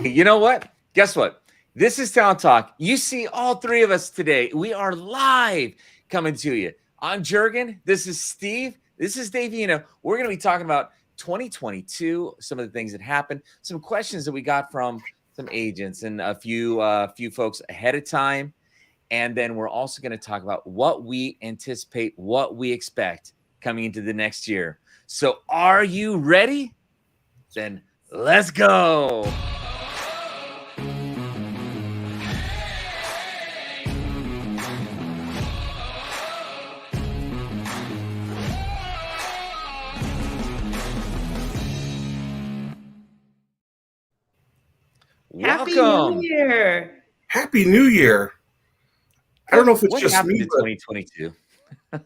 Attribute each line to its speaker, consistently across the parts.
Speaker 1: You know what? Guess what? This is Town Talk. You see all three of us today. We are live coming to you. I'm Jurgen. This is Steve. This is Davina. We're going to be talking about 2022, some of the things that happened, some questions that we got from some agents and a few folks ahead of time. And then we're also going to talk about what we anticipate, what we expect coming into the next year. So are you ready? Then let's go.
Speaker 2: Happy
Speaker 1: Welcome.
Speaker 2: New Year.
Speaker 3: Happy New Year. I don't know if it's
Speaker 1: What
Speaker 3: just
Speaker 1: happened
Speaker 3: me,
Speaker 1: to 2022?
Speaker 3: but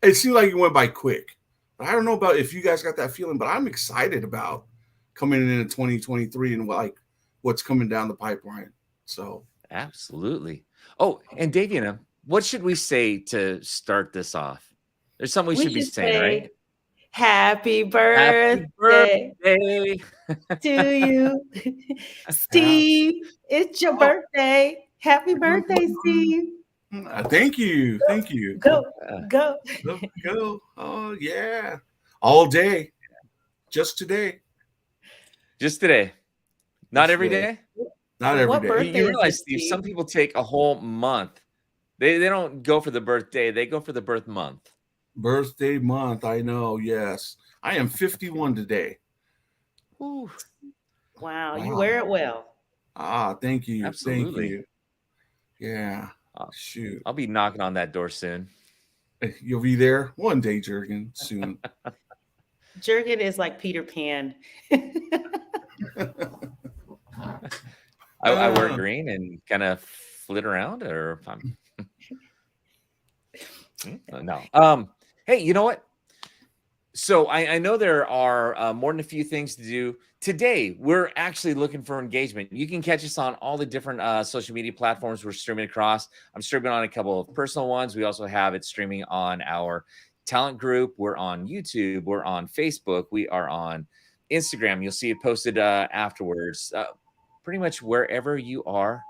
Speaker 3: it seemed like it went by quick. But I don't know about if you guys got that feeling, but I'm excited about coming into 2023 and what's coming down the pipeline. So
Speaker 1: Absolutely. Oh, and Daviana, what should we say to start this off? There's something we should be saying, right?
Speaker 2: Happy
Speaker 1: Happy
Speaker 2: birthday
Speaker 1: birthday.
Speaker 2: to you, Steve. It's your birthday. Happy birthday, Steve.
Speaker 3: Thank you. Thank you.
Speaker 2: Go, go.
Speaker 3: Go. Oh, yeah. All day. Just today.
Speaker 1: Just today. Not
Speaker 3: Just
Speaker 1: every
Speaker 3: today.
Speaker 1: day?
Speaker 3: Not every
Speaker 2: What
Speaker 3: day.
Speaker 2: birthday
Speaker 1: You
Speaker 2: is
Speaker 1: realize,
Speaker 2: this,
Speaker 1: Steve,
Speaker 2: Steve?
Speaker 1: some people take a whole month. They don't go for the birthday. They go for the birth month.
Speaker 3: Birthday month. I know. Yes. I am 51 today.
Speaker 1: Ooh,
Speaker 2: Wow, you
Speaker 3: Wow.
Speaker 2: wear it well.
Speaker 3: Thank you.
Speaker 1: Absolutely.
Speaker 3: Thank you. Yeah.
Speaker 1: Uh,
Speaker 3: Shoot.
Speaker 1: I'll be knocking on that door soon.
Speaker 3: You'll be there one day, Jurgen, soon.
Speaker 2: Jurgen is like Peter Pan.
Speaker 1: I wear green and kind of flit around, or if I'm no. Hey, you know what? So I know there are more than a few things to do today. We're actually looking for engagement. You can catch us on all the different social media platforms we're streaming across. I'm streaming on a couple of personal ones. We also have it streaming on our talent group. We're on YouTube. We're on Facebook. We are on Instagram. You'll see it posted afterwards. Pretty much wherever you are,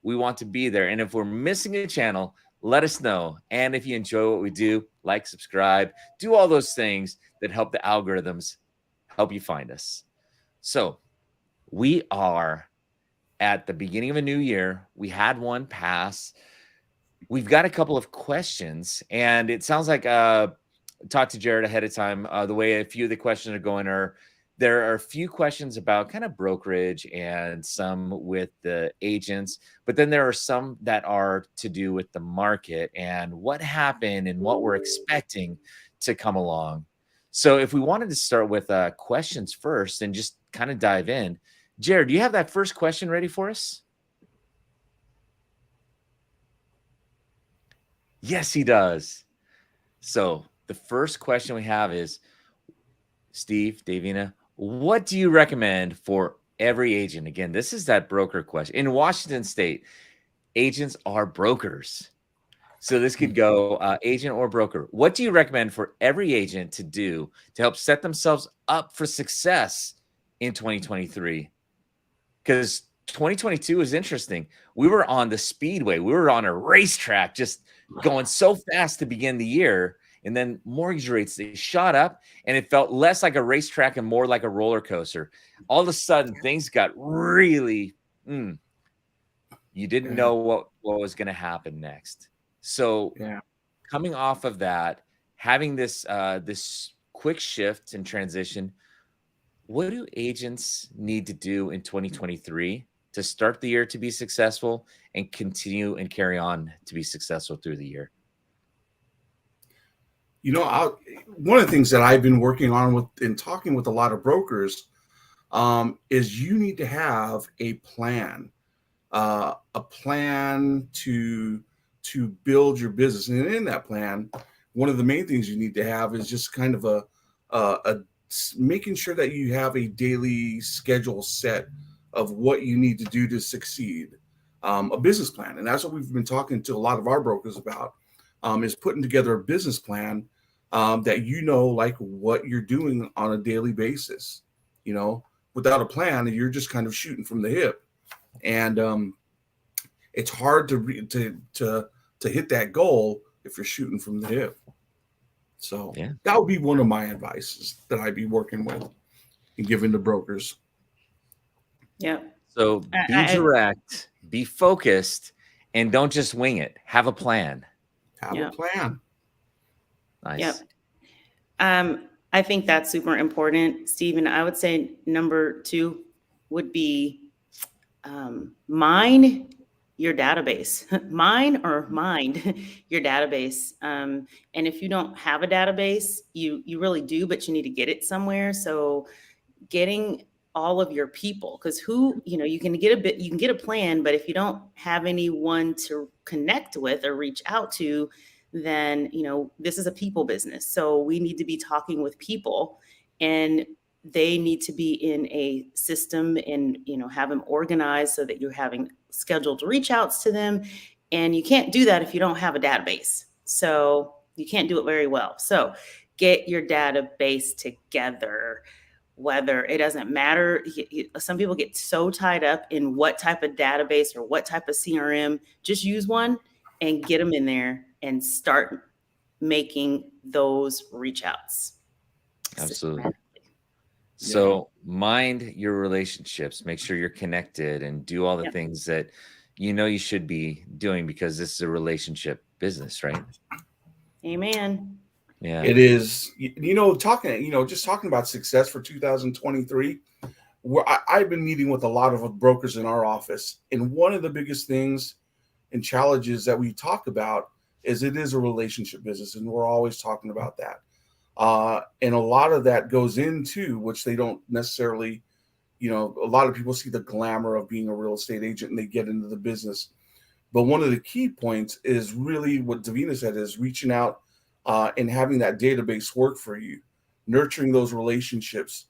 Speaker 1: we want to be there. And if we're missing a channel, let us know. And if you enjoy what we do, like, subscribe, do all those things that help the algorithms help you find us. So we are at the beginning of a new year. We had one pass. We've got a couple of questions, and it sounds like talked to Jared ahead of time. The way a few of the questions are going are, there are a few questions about kind of brokerage and some with the agents, but then there are some that are to do with the market and what happened and what we're expecting to come along. So if we wanted to start with questions first and just kind of dive in, Jared, do you have that first question ready for us? Yes, he does. So the first question we have is, Steve, Davina, what do you recommend for every agent? Again, this is that broker question. In Washington State, agents are brokers. So this could go agent or broker. What do you recommend for every agent to do to help set themselves up for success in 2023? Because 2022 is interesting. We were on the speedway. We were on a racetrack, just going so fast to begin the year. And then mortgage rates, they shot up, and it felt less like a racetrack and more like a roller coaster. All of a sudden, things got really, you didn't know what was going to happen next. So coming off of that, having this this quick shift and transition, what do agents need to do in 2023 to start the year to be successful and continue and carry on to be successful through the year?
Speaker 3: You know, one of the things that I've been working on with and talking with a lot of brokers is you need to have a plan to build your business. And in that plan, one of the main things you need to have is just kind of a making sure that you have a daily schedule set of what you need to do to succeed, a business plan. And that's what we've been talking to a lot of our brokers about. Is putting together a business plan that like what you're doing on a daily basis, without a plan, you're just kind of shooting from the hip, and it's hard to hit that goal if you're shooting from the hip. So
Speaker 1: Yeah.
Speaker 3: that would be one of my advices that I'd be working with and giving to brokers.
Speaker 2: Yeah.
Speaker 1: So be direct, be focused, and don't just wing it. Have a plan.
Speaker 3: Have a plan.
Speaker 1: Nice.
Speaker 2: Yep. I think that's super important, Stephen. I would say number 2 would be mind your database. Mind your database. And if you don't have a database, you really do, but you need to get it somewhere. So getting all of your people, because you can get a plan, but if you don't have anyone to connect with or reach out to, then this is a people business. So we need to be talking with people, and they need to be in a system and have them organized so that you're having scheduled reach outs to them. And you can't do that if you don't have a database. So you can't do it very well. So get your database together. Whether it doesn't matter, some people get so tied up in what type of database or what type of CRM. Just use one and get them in there and start making those reach outs.
Speaker 1: Absolutely. So mind your relationships, make sure you're connected, and do all the things that you should be doing, because this is a relationship business, right?
Speaker 2: Amen.
Speaker 1: Yeah,
Speaker 3: it is. Just talking about success for 2023. I've been meeting with a lot of brokers in our office, and one of the biggest things and challenges that we talk about is it is a relationship business, and we're always talking about that. And a lot of that goes into, which they don't necessarily, a lot of people see the glamour of being a real estate agent and they get into the business. But one of the key points is really what Davina said, is reaching out and having that database work for you, nurturing those relationships,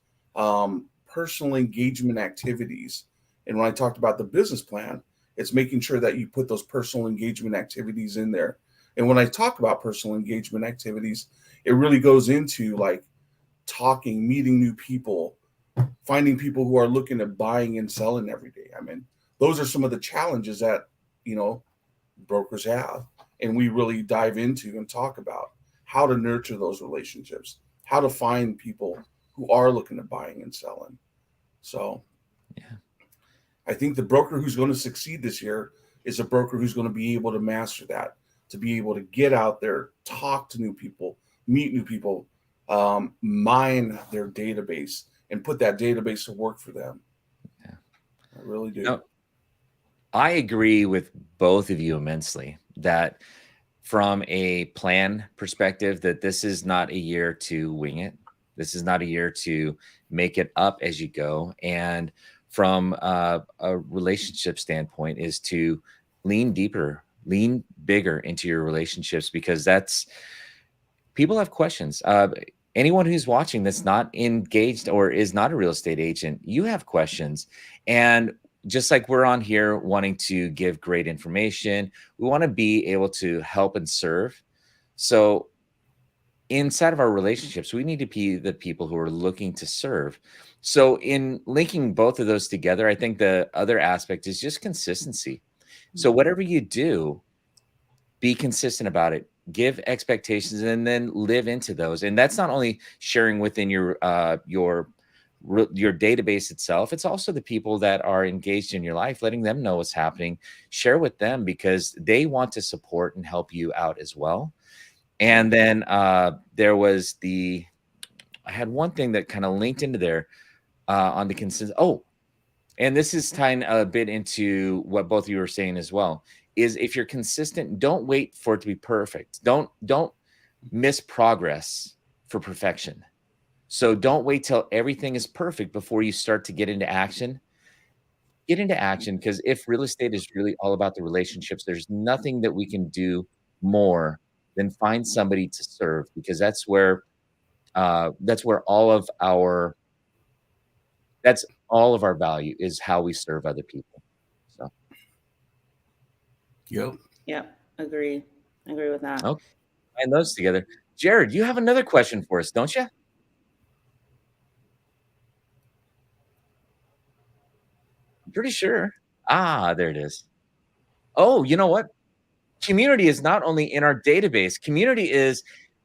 Speaker 3: personal engagement activities. And when I talked about the business plan, it's making sure that you put those personal engagement activities in there. And when I talk about personal engagement activities, it really goes into like talking, meeting new people, finding people who are looking at buying and selling every day. I mean, those are some of the challenges that, brokers have. And we really dive into and talk about how to nurture those relationships, how to find people who are looking at buying and selling. So I think the broker who's going to succeed this year is a broker who's going to be able to master that, to be able to get out there, talk to new people, meet new people, mine their database, and put that database to work for them.
Speaker 1: Yeah,
Speaker 3: I really do.
Speaker 1: I agree with both of you immensely that from a plan perspective, that this is not a year to wing it. This is not a year to make it up as you go. And from a relationship standpoint, is to lean deeper, lean bigger into your relationships, because people have questions. Anyone who's watching that's not engaged or is not a real estate agent, you have questions. And just like we're on here wanting to give great information, we want to be able to help and serve. So inside of our relationships, we need to be the people who are looking to serve. So in linking both of those together, I think the other aspect is just consistency. So whatever you do, be consistent about it, give expectations, and then live into those. And that's not only sharing within your database itself, it's also the people that are engaged in your life, letting them know what's happening, share with them, because they want to support and help you out as well. And then there was I had one thing that kind of linked into there on the consistent. Oh, and this is tying a bit into what both of you were saying as well, is if you're consistent, don't wait for it to be perfect. Don't miss progress for perfection. So don't wait till everything is perfect before you start to get into action. Get into action, because if real estate is really all about the relationships, there's nothing that we can do more than find somebody to serve, because that's where all of our value is, how we serve other people. So
Speaker 2: Yep. Agree with that.
Speaker 1: Okay. Find those together. Jared, you have another question for us, don't you? Pretty sure. Ah, there it is. Oh, you know what? Community is not only in our database, community is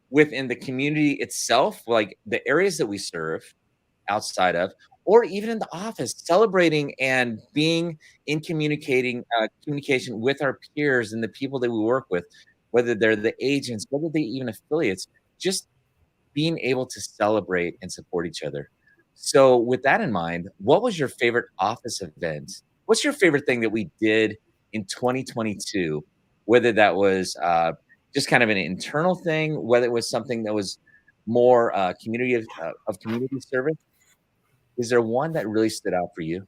Speaker 1: within the community itself, like the areas that we serve outside of, or even in the office, celebrating and being in communication with our peers and the people that we work with, whether they're the agents, whether they even affiliates, just being able to celebrate and support each other. So, with that in mind, what was your favorite office event? What's your favorite thing that we did in 2022? Whether that was just kind of an internal thing, whether it was something that was more of community service. Is there one that really stood out for you?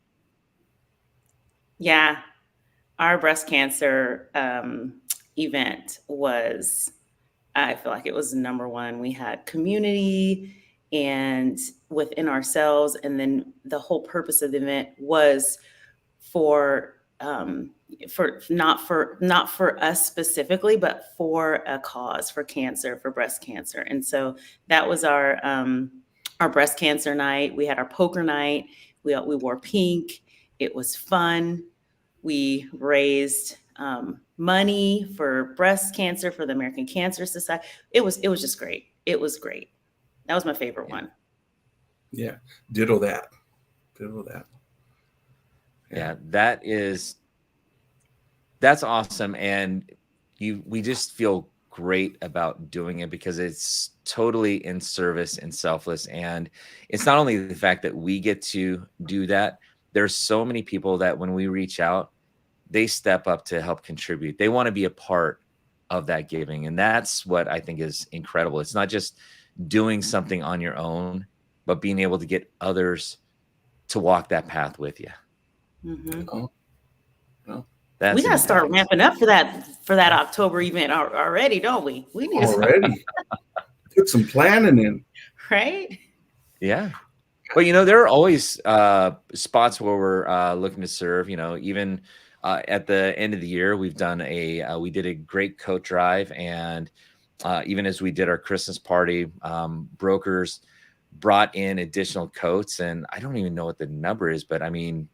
Speaker 2: Yeah, our breast cancer event was, I feel like it was number one. We had community and within ourselves, and then the whole purpose of the event was for not for us specifically, but for a cause, for cancer, for breast cancer. And so that was our breast cancer night. We had our poker night. We wore pink. It was fun. We raised money for breast cancer for the American Cancer Society. It was just great. It was great. That was my favorite one.
Speaker 3: Yeah, ditto that. Ditto that.
Speaker 1: Yeah, that's awesome. And we just feel great about doing it because it's totally in service and selfless. And it's not only the fact that we get to do that, there's so many people that when we reach out, they step up to help contribute. They want to be a part of that giving. And that's what I think is incredible. It's not just doing something on your own, but being able to get others to walk that path with you.
Speaker 2: Mhm.
Speaker 3: Oh, no.
Speaker 2: We got to start ramping up for that October event already, don't we? We need to start,
Speaker 3: Already. Put some planning in.
Speaker 2: right?
Speaker 1: Yeah. But there are always spots where we're looking to serve. Even at the end of the year, we did a great coat drive, and even as we did our Christmas party, brokers brought in additional coats, and I don't even know what the number is, but I mean,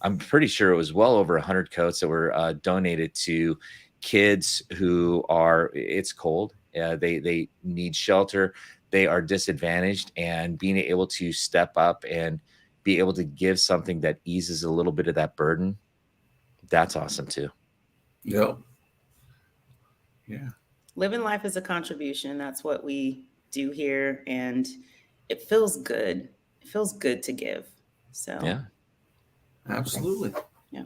Speaker 1: I'm pretty sure it was well over 100 coats that were donated to kids who it's cold. They need shelter. They are disadvantaged, and being able to step up and be able to give something that eases a little bit of that burden, that's awesome too.
Speaker 3: Yep. Yeah.
Speaker 2: Living life as a contribution. That's what we do here. And it feels good. It feels good to give. So,
Speaker 1: Yeah.
Speaker 3: Absolutely.
Speaker 2: Yeah.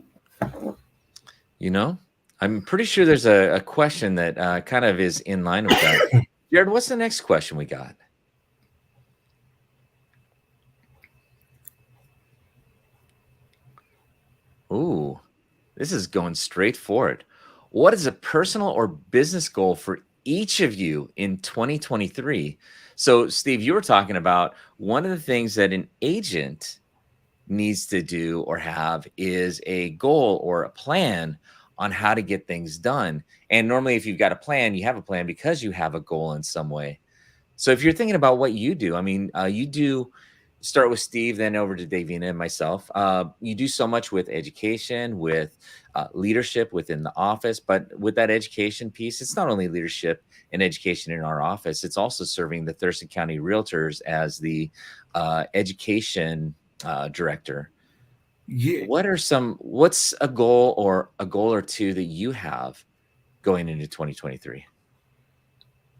Speaker 1: I'm pretty sure there's a question that kind of is in line with that. Jared, what's the next question we got? Ooh, this is going straight for it. What is a personal or business goal for each of you in 2023? So, Steve, you were talking about one of the things that an agent needs to do or have is a goal or a plan on how to get things done. And normally, if you've got a plan, you have a plan because you have a goal in some way. So if you're thinking about what you do, I mean, you do start with Steve, then over to Davina and myself. You do so much with education, with leadership within the office, but with that education piece, it's not only leadership and education in our office, it's also serving the Thurston County Realtors as the education director.
Speaker 3: Yeah.
Speaker 1: What's a goal or two that you have going into 2023?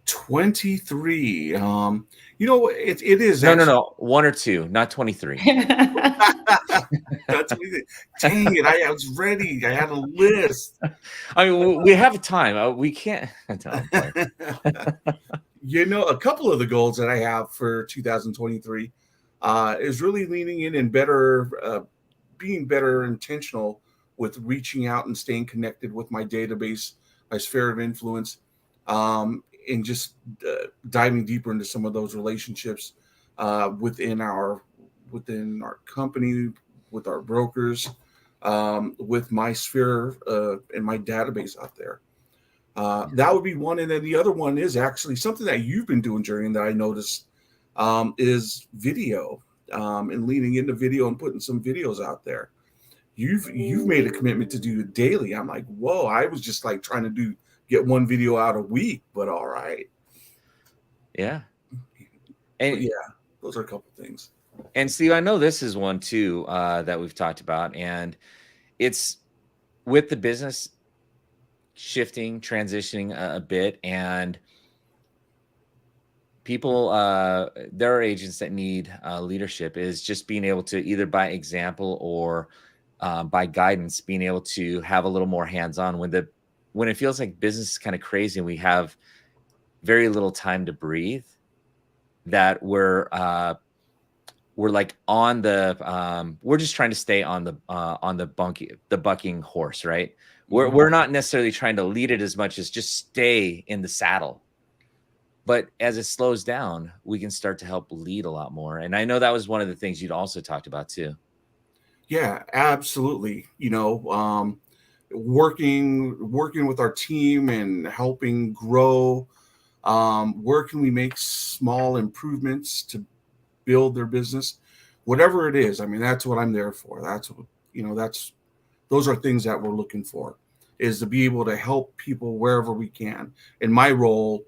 Speaker 3: 23. It is
Speaker 1: No. 1 or 2, not 23.
Speaker 3: That's dang it. I was ready. I had a list.
Speaker 1: I mean, we have time. We can't.
Speaker 3: A couple of the goals that I have for 2023 is really leaning in and being better intentional with reaching out and staying connected with my database, my sphere of influence, and just diving deeper into some of those relationships within our company, with our brokers, with my sphere and my database out there. That would be one. And then the other one is actually something that you've been doing, Jerry, and that I noticed is video and leaning into video and putting some videos out there. you've made a commitment to do it daily. I'm like, whoa, I was just like trying to get one video out a week, but all right.
Speaker 1: Yeah.
Speaker 3: But
Speaker 1: And
Speaker 3: yeah, those are a couple things.
Speaker 1: and Steve, I know this is one too that we've talked about, and it's with the business shifting, transitioning a bit, and people, there are agents that need leadership. Is just being able to either by example or by guidance, being able to have a little more hands-on when it feels like business is kind of crazy and we have very little time to breathe. That we're like on the we're just trying to stay on the bucking horse, right? We're not necessarily trying to lead it as much as just stay in the saddle. But as it slows down, we can start to help lead a lot more. And I know that was one of the things you'd also talked about too.
Speaker 3: Yeah, absolutely. Working with our team and helping grow. Where can we make small improvements to build their business? Whatever it is, I mean, that's what I'm there for. Those are things that we're looking for, is to be able to help people wherever we can. And my role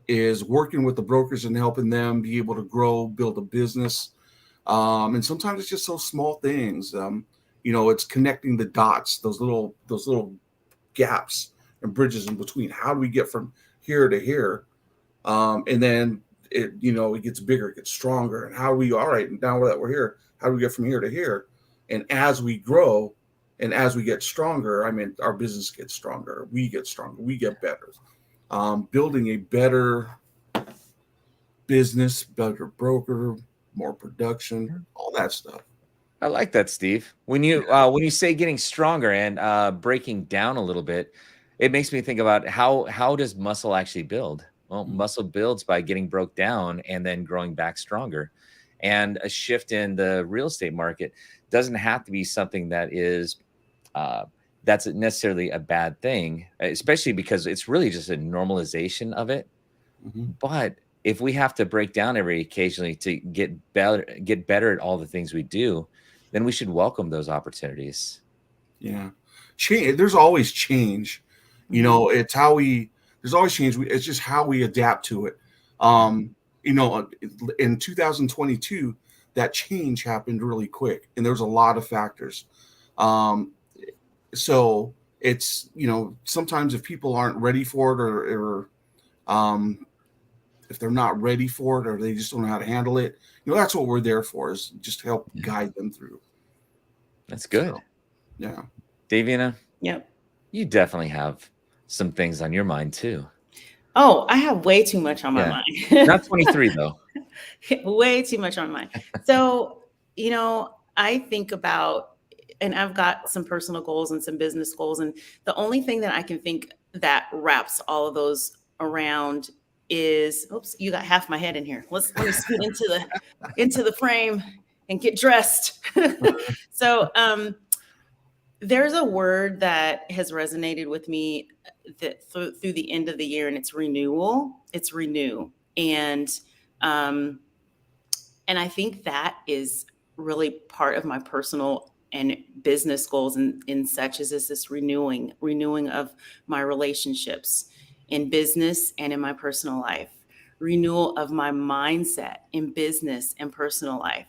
Speaker 3: is working with the brokers and helping them be able to grow, build a business. And sometimes it's just those small things. It's connecting the dots, those little gaps and bridges in between. How do we get from here to here? And then it gets bigger, it gets stronger. And how do we, all right, now that we're here, how do we get from here to here? And as we grow and as we get stronger, I mean, our business gets stronger, we get better. Building a better business, better broker, more production, all that stuff.
Speaker 1: I like that, Steve. When you say getting stronger and breaking down a little bit, it makes me think about how does muscle actually build? Well, muscle builds by getting broke down and then growing back stronger. And a shift in the real estate market doesn't have to be something that is that's necessarily a bad thing, especially because it's really just a normalization of it. But if we have to break down occasionally to get better at all the things we do, then we should welcome those opportunities.
Speaker 3: Yeah. There's always change. It's there's always change. It's just how we adapt to it. In 2022, that change happened really quick and there's a lot of factors. So it's, sometimes if people aren't ready for it or if they're not ready for it or they just don't know how to handle it, that's what we're there for, is just to help guide them through.
Speaker 1: That's good.
Speaker 3: So, yeah.
Speaker 2: Davina?
Speaker 1: Yep. You definitely have some things on your mind too.
Speaker 2: Oh, I have way too much on my mind.
Speaker 1: Not 23 though.
Speaker 2: Way too much on my mind. So, I think about, and I've got some personal goals and some business goals. And the only thing that I can think that wraps all of those around is, oops, you got half my head in here. Let me scoot into the frame and get dressed. So there's a word that has resonated with me that through the end of the year, and it's renewal. It's renew. And I think that is really part of my personal and business goals in such as this renewing of my relationships in business and in my personal life, renewal of my mindset in business and personal life,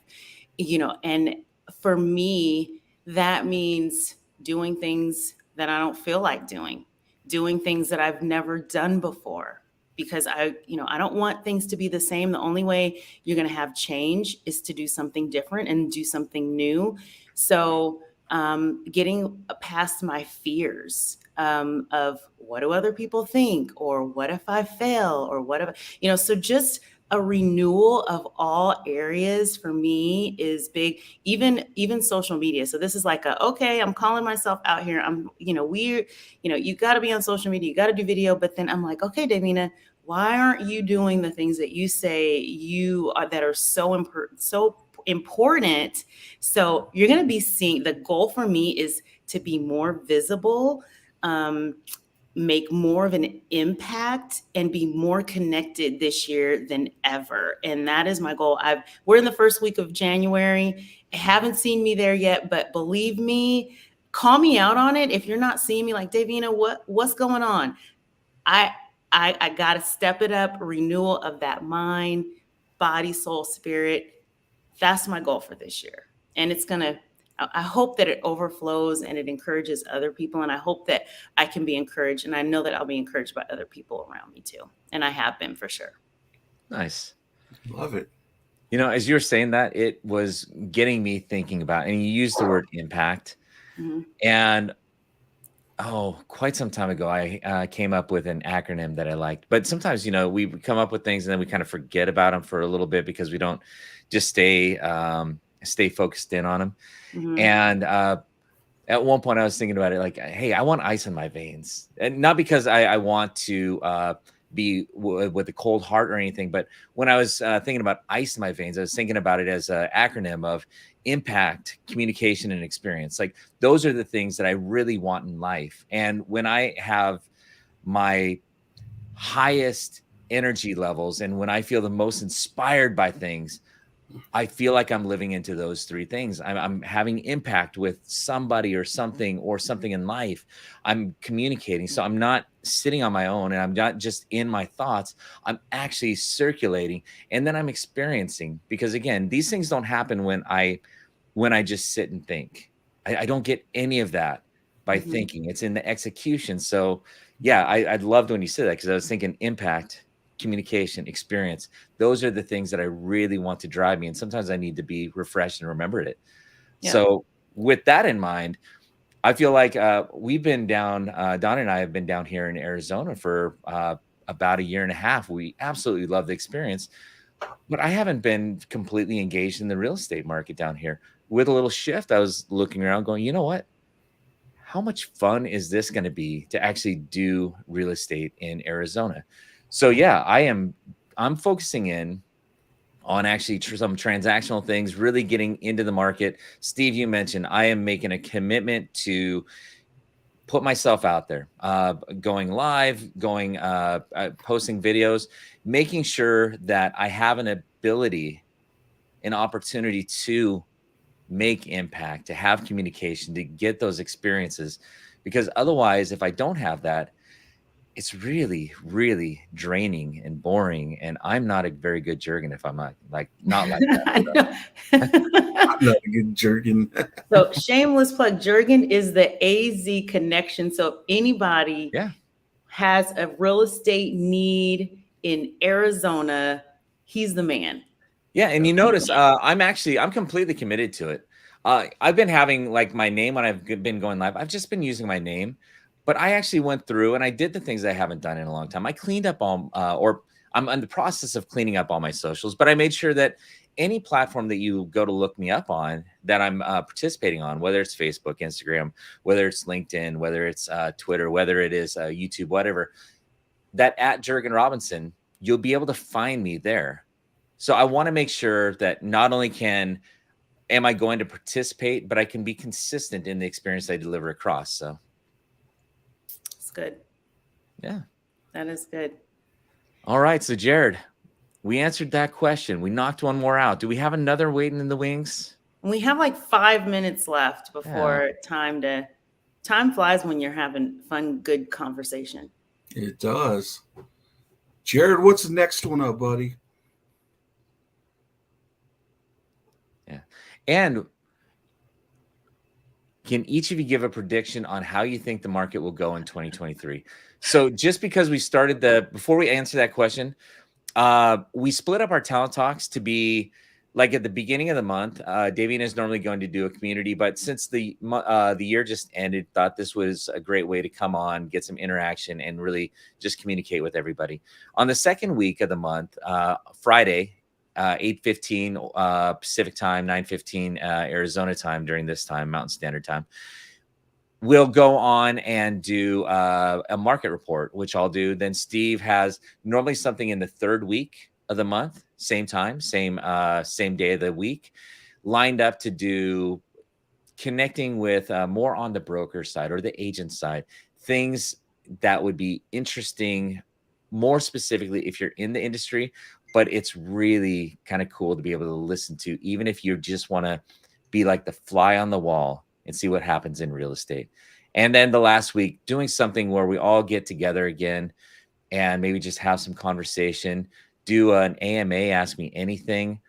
Speaker 2: and for me, that means doing things that I don't feel like doing things that I've never done before, because I don't want things to be the same. The only way you're going to have change is to do something different and do something new. So getting past my fears of what do other people think, or what if I fail, or what if, so just a renewal of all areas for me is big, even social media. So this is like okay, I'm calling myself out here. I'm, you got to be on social media, you got to do video. But then I'm like, okay, Davina, why aren't you doing the things that you say that are so important? So you're going to be seeing, the goal for me is to be more visible make more of an impact and be more connected this year than ever. And that is my goal. We're in the first week of January. Haven't seen me there yet, but believe me, call me out on it. If you're not seeing me like, Davina, what's going on? I got to step it up, renewal of that mind, body, soul, spirit. That's my goal for this year. And I hope that it overflows and it encourages other people. And I hope that I can be encouraged. And I know that I'll be encouraged by other people around me too. And I have been, for sure.
Speaker 1: Nice.
Speaker 3: Love it.
Speaker 1: You know, as you were saying that, it was getting me thinking about, and you used the word impact.
Speaker 2: Mm-hmm.
Speaker 1: And quite some time ago, I came up with an acronym that I liked. But sometimes, we come up with things and then we kind of forget about them for a little bit because we don't just stay focused in on them.
Speaker 2: Mm-hmm.
Speaker 1: And at one point, I was thinking about it like, hey, I want ice in my veins, and not because I want to be with a cold heart or anything. But when I was thinking about ice in my veins, I was thinking about it as an acronym of impact, communication, and experience. Like, those are the things that I really want in life. And when I have my highest energy levels and when I feel the most inspired by things, I feel like I'm living into those three things. I'm having impact with somebody or something in life. I'm communicating. So I'm not sitting on my own and I'm not just in my thoughts. I'm actually circulating, and then I'm experiencing, because again, these things don't happen when I just sit and think. I don't get any of that by
Speaker 2: Mm-hmm.
Speaker 1: thinking. It's in the execution. So yeah, I loved when you said that, because I was thinking impact, communication, experience. Those are the things that I really want to drive me. And sometimes I need to be refreshed and remembered it.
Speaker 2: Yeah.
Speaker 1: So with that in mind, I feel like we've been down, Don and I have been down here in Arizona for about a year and a half. We absolutely love the experience, but I haven't been completely engaged in the real estate market down here. With a little shift, I was looking around going, you know what? How much fun is this going to be to actually do real estate in Arizona? So yeah, I'm focusing in on actually some transactional things, really getting into the market. Steve, you mentioned I am making a commitment to put myself out there, going live, posting videos, making sure that I have an ability, an opportunity to make impact, to have communication, to get those experiences. Because otherwise, if I don't have that, it's really, really draining and boring. And I'm not a very good Jurgen if I'm not like that.
Speaker 3: I'm not a good Jurgen.
Speaker 2: So shameless plug, Jurgen is the AZ connection. So if anybody has a real estate need in Arizona, he's the man.
Speaker 1: Yeah. And you notice I'm completely committed to it. I've been having like my name when I've been going live. I've just been using my name. But I actually went through and I did the things I haven't done in a long time. I cleaned up or I'm in the process of cleaning up all my socials, but I made sure that any platform that you go to look me up on that I'm participating on, whether it's Facebook, Instagram, whether it's LinkedIn, whether it's Twitter, whether it is YouTube, whatever, that at Jurgen Robinson, you'll be able to find me there. So I want to make sure that not only am I going to participate, but I can be consistent in the experience I deliver across. So.
Speaker 2: Good.
Speaker 1: Yeah.
Speaker 2: That is good.
Speaker 1: All right. So Jared, we answered that question. We knocked one more out. Do we have another waiting in the wings?
Speaker 2: We have like 5 minutes left before time flies when you're having fun, good conversation.
Speaker 3: It does. Jared, what's the next one up, buddy?
Speaker 1: Yeah. And can each of you give a prediction on how you think the market will go in 2023? So just because we started before we answer that question, we split up our talent talks to be like at the beginning of the month. Davina is normally going to do a community, but since the year just ended, thought this was a great way to come on, get some interaction, and really just communicate with everybody. On the second week of the month, Friday, 8:15 Pacific time, 9:15 Arizona time during this time, Mountain Standard Time. We'll go on and do a market report, which I'll do. Then Steve has normally something in the third week of the month, same time, same day of the week, lined up to do connecting with more on the broker side or the agent side, things that would be interesting, more specifically if you're in the industry, but it's really kind of cool to be able to listen to, even if you just want to be like the fly on the wall and see what happens in real estate. And then the last week, doing something where we all get together again and maybe just have some conversation, do an AMA, ask me anything,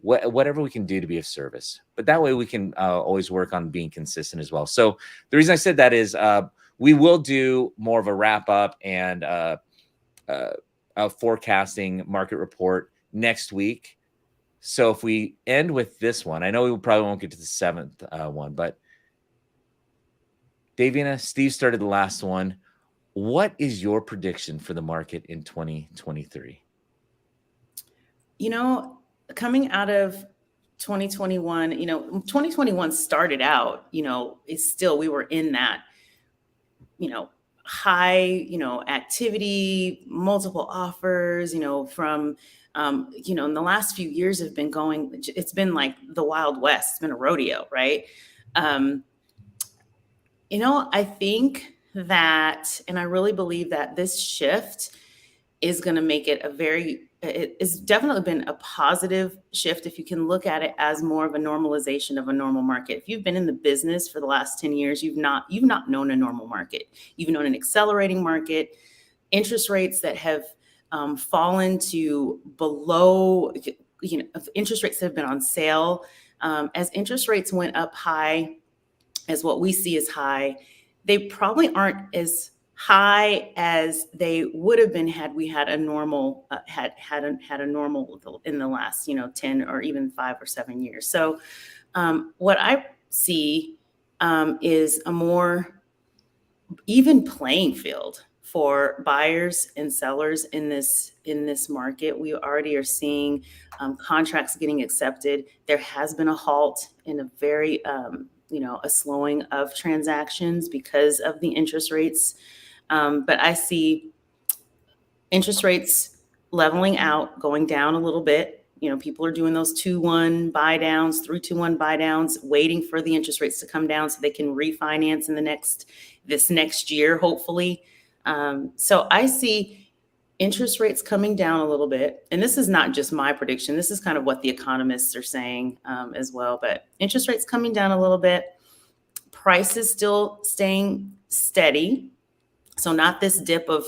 Speaker 1: whatever we can do to be of service. But that way we can always work on being consistent as well. So the reason I said that is we will do more of a wrap up and a forecasting market report next week. So if we end with this one, I know we probably won't get to the seventh one, but Davina, Steve started the last one. What is your prediction for the market in 2023?
Speaker 2: You know, coming out of 2021, 2021 started out, it's still, we were in that, high, activity, multiple offers, from, in the last few years have been going, it's been like the Wild West. It's been a rodeo, right? I think that, and I really believe that this shift is going to make it it's definitely been a positive shift if you can look at it as more of a normalization of a normal market. If you've been in the business for the last 10 years, you've not known a normal market. You've known an accelerating market, interest rates that have fallen to below, interest rates that have been on sale. As interest rates went up high, as what we see as high, they probably aren't as high as they would have been had we had a normal had a normal in the last 10 or even 5 or 7 years. So what I see is a more even playing field for buyers and sellers in this market. We already are seeing contracts getting accepted. There has been a halt in a very a slowing of transactions because of the interest rates. But I see interest rates leveling out, going down a little bit. People are doing those 2-1 buy downs, 3-2-1 buy downs, waiting for the interest rates to come down so they can refinance in this next year, hopefully. So I see interest rates coming down a little bit. And this is not just my prediction. This is kind of what the economists are saying as well. But interest rates coming down a little bit, prices still staying steady. So not this dip of,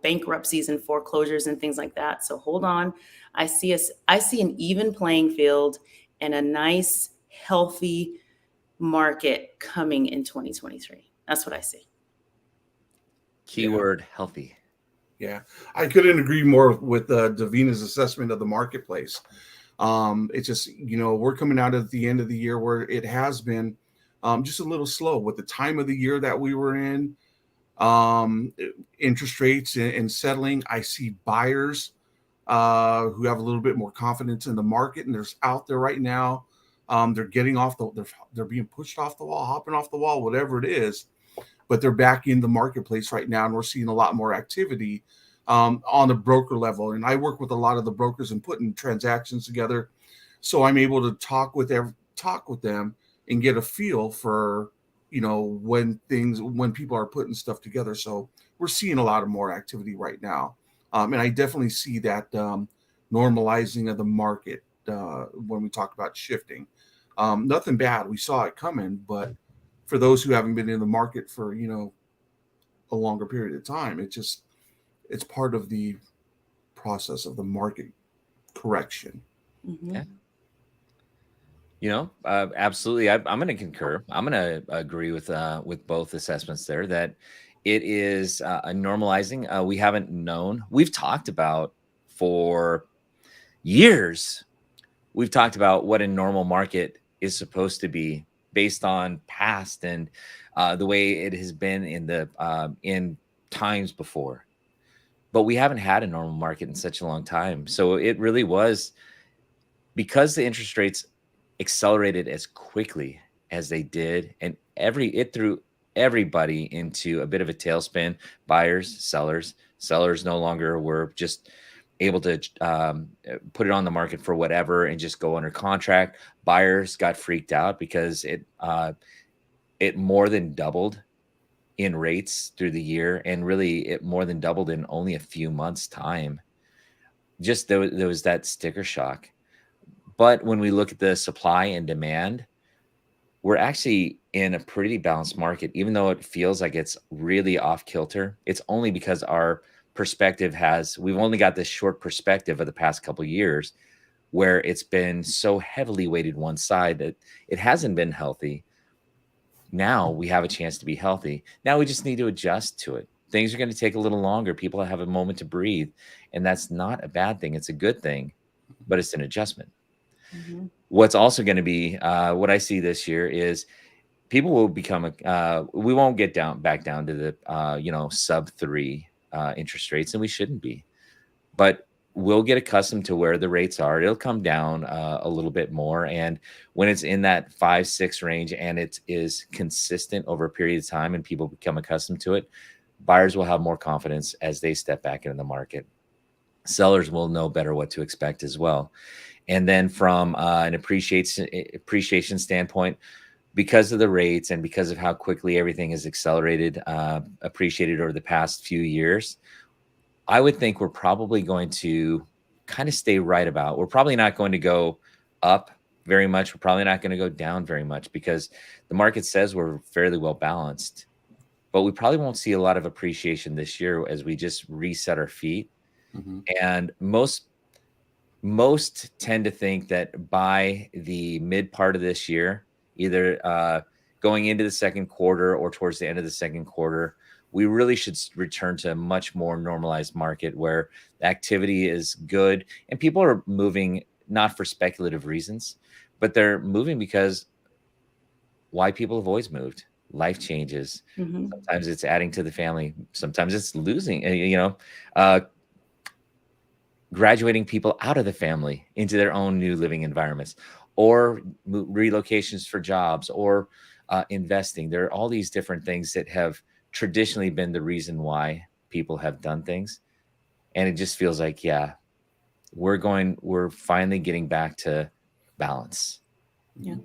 Speaker 2: bankruptcies and foreclosures and things like that. So hold on. I see an even playing field and a nice, healthy market coming in 2023. That's what I see.
Speaker 1: Keyword healthy.
Speaker 3: Yeah, I couldn't agree more with Davina's assessment of the marketplace. It's just, we're coming out at the end of the year where it has been just a little slow with the time of the year that we were in. Interest rates and settling. I see buyers who have a little bit more confidence in the market, and they're out there right now. They're getting they're being pushed off the wall, hopping off the wall, whatever it is, but they're back in the marketplace right now, and we're seeing a lot more activity on the broker level. And I work with a lot of the brokers and putting transactions together, so I'm able to talk with them and get a feel for when people are putting stuff together. So we're seeing a lot of more activity right now. And I definitely see that normalizing of the market when we talk about shifting. Nothing bad. We saw it coming, but for those who haven't been in the market for, a longer period of time, it's part of the process of the market correction.
Speaker 2: Mm-hmm.
Speaker 1: Yeah. Absolutely. I'm going to concur. I'm going to agree with both assessments there that it is a normalizing. We haven't known. We've talked about for years. We've talked about what a normal market is supposed to be based on past and the way it has been in times before. But we haven't had a normal market in such a long time. So it really was because the interest rates accelerated as quickly as they did, and it threw everybody into a bit of a tailspin. Buyers, sellers no longer were just able to put it on the market for whatever and just go under contract. Buyers got freaked out because it more than doubled in rates through the year, and really it more than doubled in only a few months' time. Just there was that sticker shock. But when we look at the supply and demand, we're actually in a pretty balanced market, even though it feels like it's really off kilter. It's only because our perspective we've only got this short perspective of the past couple of years where it's been so heavily weighted one side that it hasn't been healthy. Now we have a chance to be healthy. Now we just need to adjust to it. Things are going to take a little longer. People have a moment to breathe, and that's not a bad thing. It's a good thing, but it's an adjustment.
Speaker 2: Mm-hmm.
Speaker 1: What's also going to be what I see this year is people will become we won't get back down to the sub 3 interest rates, and we shouldn't be, but we'll get accustomed to where the rates are. It'll come down a little bit more, and when it's in that 5-6 range and it is consistent over a period of time and people become accustomed to it, buyers will have more confidence as they step back into the market. Sellers will know better what to expect as well. And then from an appreciation standpoint, because of the rates and because of how quickly everything has appreciated over the past few years, I would think we're probably going to kind of stay right about. We're probably not going to go up very much. We're probably not going to go down very much because the market says we're fairly well balanced. But we probably won't see a lot of appreciation this year as we just reset our feet.
Speaker 3: Mm-hmm.
Speaker 1: And most tend to think that by the mid part of this year, either going into the second quarter or towards the end of the second quarter, we really should return to a much more normalized market where activity is good and people are moving not for speculative reasons, but they're moving because why people have always moved. Life changes.
Speaker 2: Mm-hmm.
Speaker 1: Sometimes it's adding to the family. Sometimes it's losing, graduating people out of the family into their own new living environments, or relocations for jobs, or investing. There are all these different things that have traditionally been the reason why people have done things. And it just feels like, yeah, we're finally getting back to balance.
Speaker 2: Yeah.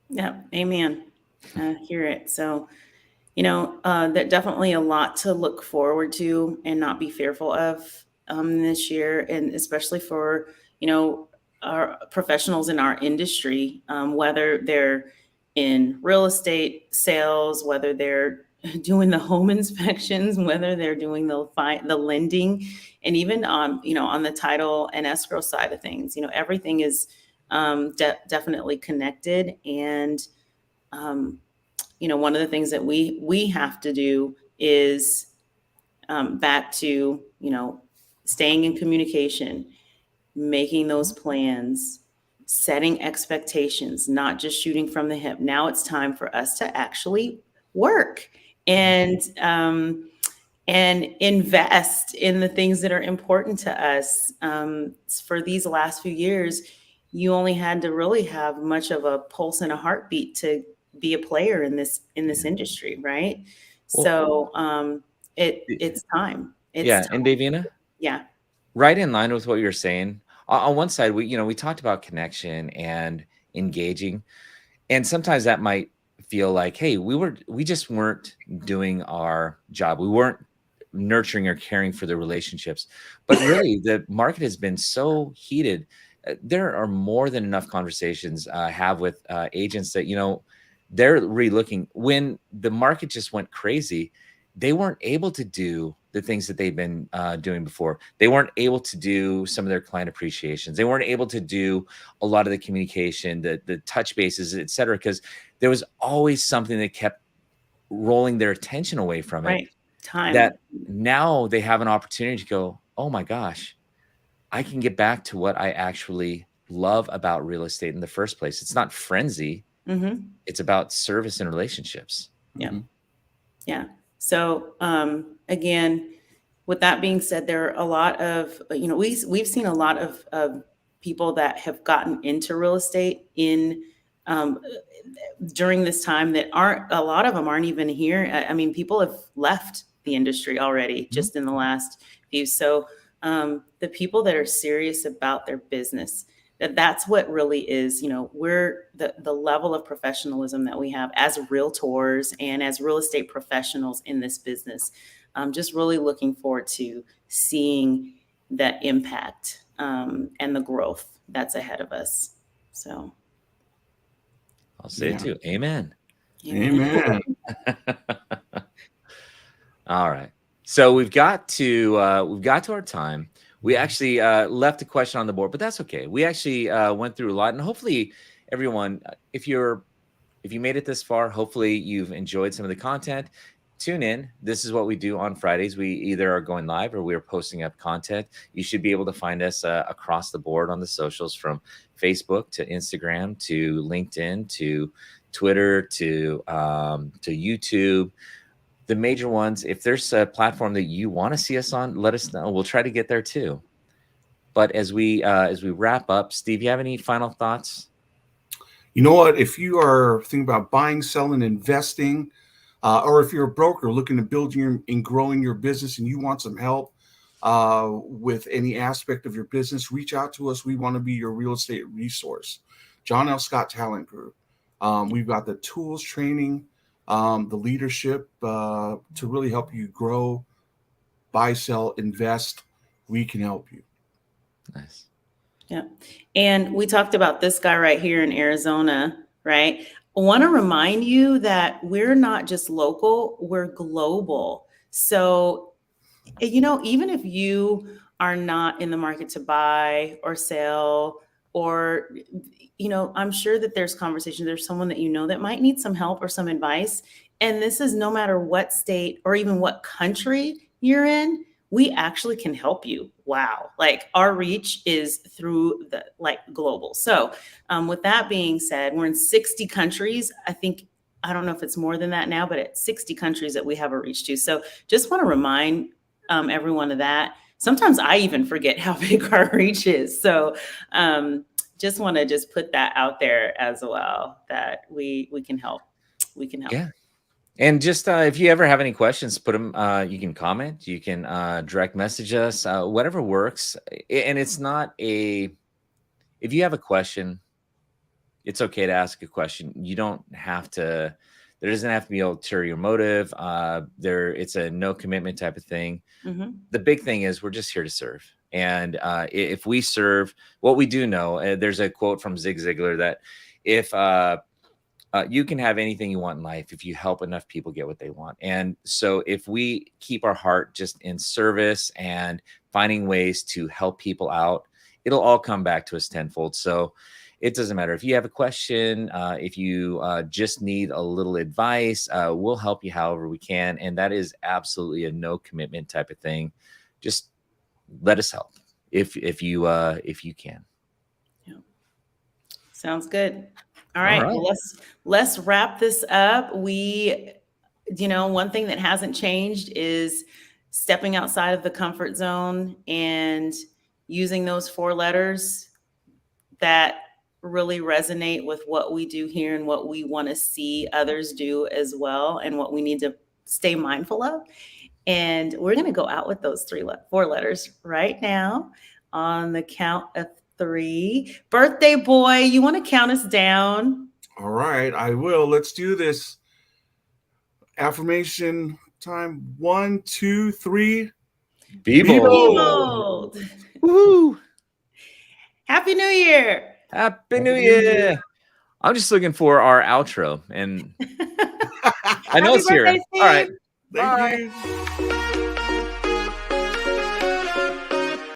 Speaker 2: Yeah. Amen. I hear it. So, there's definitely a lot to look forward to and not be fearful of this year. And especially for, our professionals in our industry, whether they're in real estate sales, whether they're doing the home inspections, whether they're doing the lending, and even on the title and escrow side of things. Everything is definitely connected. And one of the things that we have to do is back to staying in communication, making those plans, setting expectations, not just shooting from the hip. Now it's time for us to actually work and invest in the things that are important to us. For these last few years, you only had to really have much of a pulse and a heartbeat to be a player in this industry, right?
Speaker 1: Well,
Speaker 2: So it's time.
Speaker 1: And Davina,
Speaker 2: Yeah.
Speaker 1: right in line with what you're saying. On one side, we talked about connection and engaging, and sometimes that might feel like, hey, we just weren't doing our job. We weren't nurturing or caring for the relationships. But really, the market has been so heated. There are more than enough conversations I have with agents that they're relooking. When the market just went crazy, they weren't able to do the things that they've been doing before. They weren't able to do some of their client appreciations. They weren't able to do a lot of the communication, the touch bases, et cetera, because there was always something that kept rolling their attention away from it.
Speaker 2: Right. Time.
Speaker 1: That now they have an opportunity to go, oh my gosh, I can get back to what I actually love about real estate in the first place. It's not frenzy.
Speaker 2: Mm-hmm.
Speaker 1: It's about service and relationships.
Speaker 2: Yeah. Mm-hmm. Yeah. So, again, with that being said, there are a lot of, we've seen a lot of people that have gotten into real estate during this time that a lot of them aren't even here. I mean, people have left the industry already just in the last few. So, the people that are serious about their business, That's what really is, we're the level of professionalism that we have as realtors and as real estate professionals in this business. I'm just really looking forward to seeing that impact and the growth that's ahead of us. So
Speaker 1: I'll say it too. Amen.
Speaker 3: Amen.
Speaker 1: All right. So we've got to our time. We actually left a question on the board, but that's okay. We actually went through a lot, and hopefully everyone, if you made it this far, hopefully you've enjoyed some of the content. Tune in. This is what we do on Fridays. We either are going live or we're posting up content. You should be able to find us across the board on the socials, from Facebook to Instagram to LinkedIn to Twitter to YouTube. The major ones. If there's a platform that you want to see us on, let us know. We'll try to get there too. But as we wrap up, Steve, you have any final thoughts?
Speaker 3: You know what? If you are thinking about buying, selling, investing, or if you're a broker looking to build and growing your business and you want some help with any aspect of your business, reach out to us. We want to be your real estate resource. John L. Scott Talent Group. We've got the tools, training, the leadership to really help you grow, buy, sell, invest. We can help you.
Speaker 1: Nice.
Speaker 2: Yeah. And we talked about this guy right here in Arizona, right? I want to remind you that we're not just local, we're global. So, even if you are not in the market to buy or sell, or, I'm sure that there's conversation, there's someone that that might need some help or some advice. And this is no matter what state or even what country you're in, we actually can help you. Wow. Like, our reach is through the global. So with that being said, we're in 60 countries. I don't know if it's more than that now, but it's 60 countries that we have a reach to. So just want to remind everyone of that. Sometimes I even forget how big our reach is. So just want to put that out there as well, that we can help. We can help.
Speaker 1: Yeah. And just if you ever have any questions, put them. You can comment. You can direct message us. Whatever works. And it's not if you have a question, it's okay to ask a question. You don't have to. There doesn't have to be an ulterior motive. It's a no commitment type of thing.
Speaker 2: Mm-hmm.
Speaker 1: The big thing is we're just here to serve. And if we serve, what we do know, there's a quote from Zig Ziglar that if you can have anything you want in life if you help enough people get what they want. And so if we keep our heart just in service and finding ways to help people out, it'll all come back to us tenfold. So it doesn't matter if you have a question, if you just need a little advice, we'll help you however we can. And that is absolutely a no commitment type of thing. Just let us help if you can.
Speaker 2: Yeah. Sounds good. All right. Well, let's wrap this up. One thing that hasn't changed is stepping outside of the comfort zone and using those 4 letters that really resonate with what we do here and what we want to see others do as well, and what we need to stay mindful of. And we're going to go out with those 4 letters right now on the count of 3. Birthday boy, you want to count us down?
Speaker 3: All right, I will. Let's do this. Affirmation time. 1, 2, 3.
Speaker 1: Be
Speaker 2: Be
Speaker 1: bold.
Speaker 2: bold.
Speaker 1: Woo!
Speaker 2: Happy New Year.
Speaker 1: Happy New Year. I'm just looking for our outro, and I know it's here.
Speaker 2: Birthday,
Speaker 1: All right.
Speaker 3: Thank you.